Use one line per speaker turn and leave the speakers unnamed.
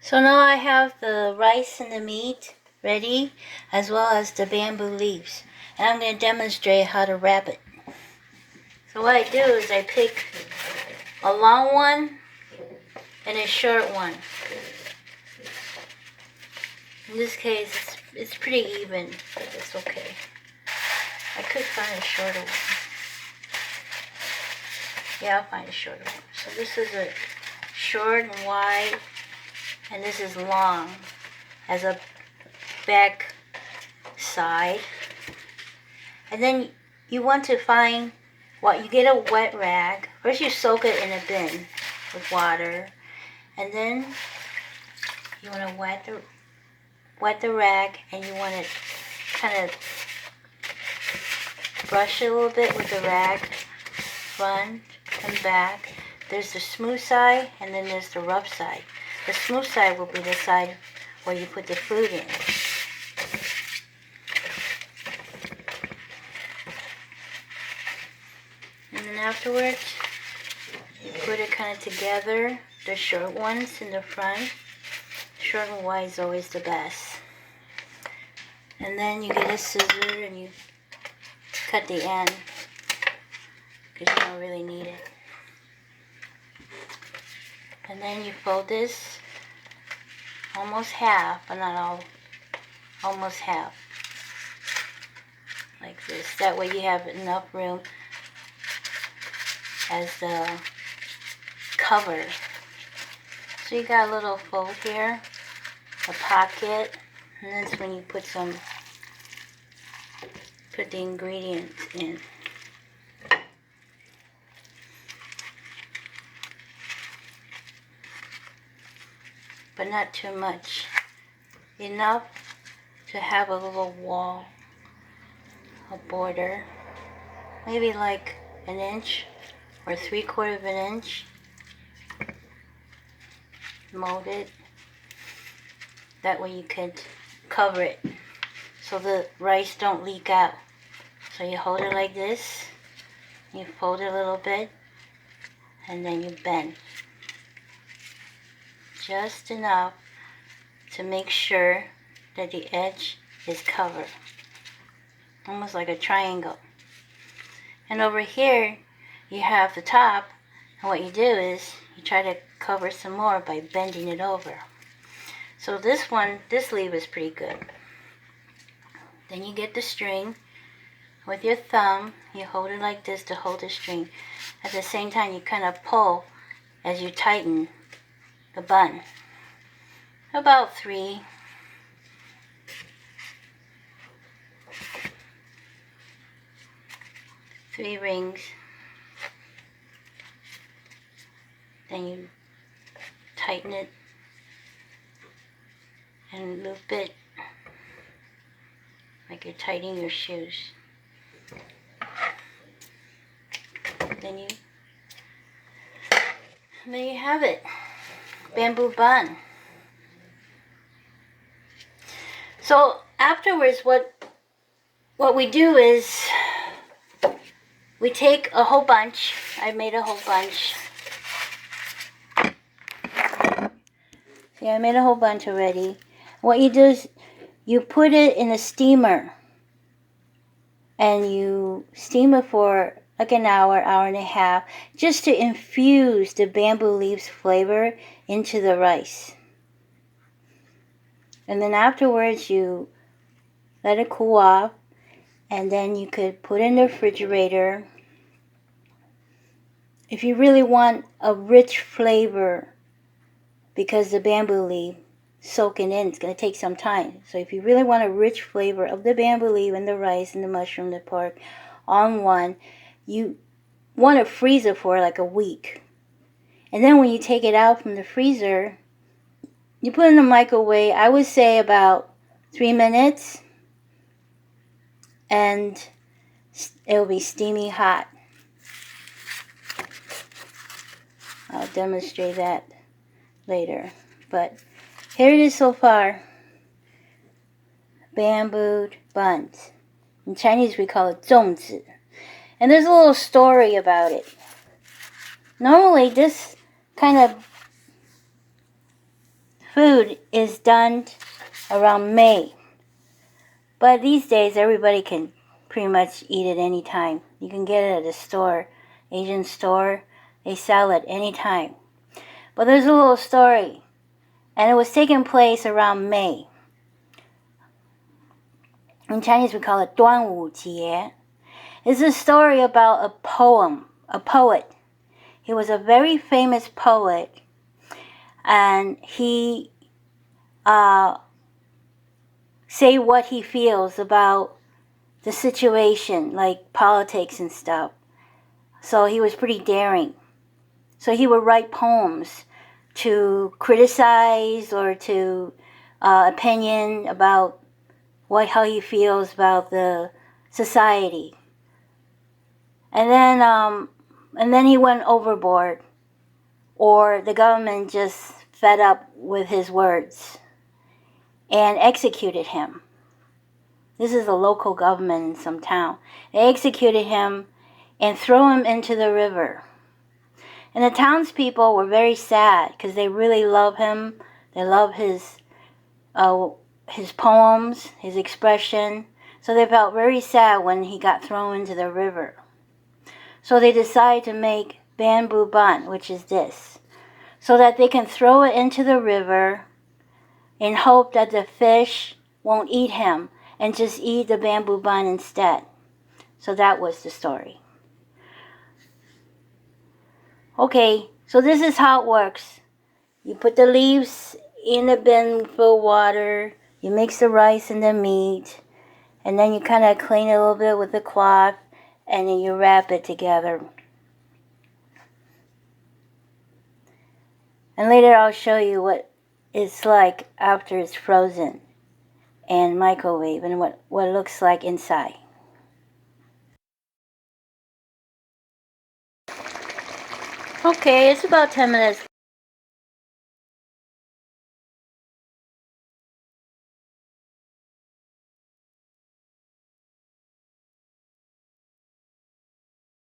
So now I have the rice and the meat ready, as well as the bamboo leaves. And I'm going to demonstrate how to wrap it. So what I do is I pick a long one and a short one. In this case, it's pretty even, but it's okay. I could find a shorter one. Yeah, I'll find a shorter one. So this is a short and wide, and this is long as a back side. And then you want to find you get a wet rag. First you soak it in a bin with water, and then you want to wet the rag, and you want to kind of brush it a little bit with the rag, front and back. There's the smooth side, and then there's the rough side. The smooth side will be the side where you put the food in. And then afterwards, you put it kind of together, the short ones in the front. Short and wide is always the best. And then you get a scissor and you cut the end, because you don't really need it. And then you fold this almost half, but not all, almost half. Like this. That way you have enough room as the cover. So you got a little fold here, a pocket, and that's when you put the ingredients in. But not too much. Enough to have a little wall, a border, maybe like an inch or 3/4 of an inch. Mold it. That way you could cover it so the rice don't leak out. So you hold it like this, you fold it a little bit, and then you bend. Just enough to make sure that the edge is covered. Almost like a triangle. And over here, you have the top, and what you do is you try to cover some more by bending it over. So this leaf is pretty good. Then you get the string. With your thumb, you hold it like this to hold the string. At the same time, you kind of pull as you tighten the bun. About 3. Rings. Then you tighten it and loop it like you're tightening your shoes. Then there you have it, bamboo bun. So afterwards, what we do is we take a whole bunch. I made a whole bunch. Yeah, I made a whole bunch already. What you do is you put it in a steamer, and you steam it for like an hour, hour and a half, just to infuse the bamboo leaves flavor into the rice. And then afterwards you let it cool off, and then you could put it in the refrigerator. If you really want a rich flavor, because the bamboo leaf soaking in, it's going to take some time. So if you really want a rich flavor of the bamboo leaf and the rice and the mushroom, the pork, on one, you want to freeze it for like a week. And then when you take it out from the freezer, you put it in the microwave, I would say about 3 minutes, and it will be steamy hot. I'll demonstrate that later. But here it is so far. Bamboo buns. In Chinese we call it 粽子. And there's a little story about it. Normally this kind of food is done around May. But these days, everybody can pretty much eat it anytime. You can get it at a store, Asian store. They sell it anytime. But there's a little story, and it was taking place around May. In Chinese, we call it 端午节. It's a story about a poet. He was a very famous poet, and he say what he feels about the situation, like politics and stuff. So he was pretty daring. So he would write poems to criticize or to opinion about how he feels about the society. And then he went overboard, or the government just fed up with his words and executed him. This is a local government in some town. They executed him and threw him into the river. And the townspeople were very sad because they really love him. They love his poems, his expression. So they felt very sad when he got thrown into the river. So they decided to make bamboo bun, which is this, so that they can throw it into the river in hope that the fish won't eat him and just eat the bamboo bun instead. So that was the story. Okay, so this is how it works. You put the leaves in a bin full of water, you mix the rice and the meat, and then you kind of clean it a little bit with a cloth, and then you wrap it together. And later I'll show you what it's like after it's frozen and microwave and what it looks like inside. Okay, it's about 10 minutes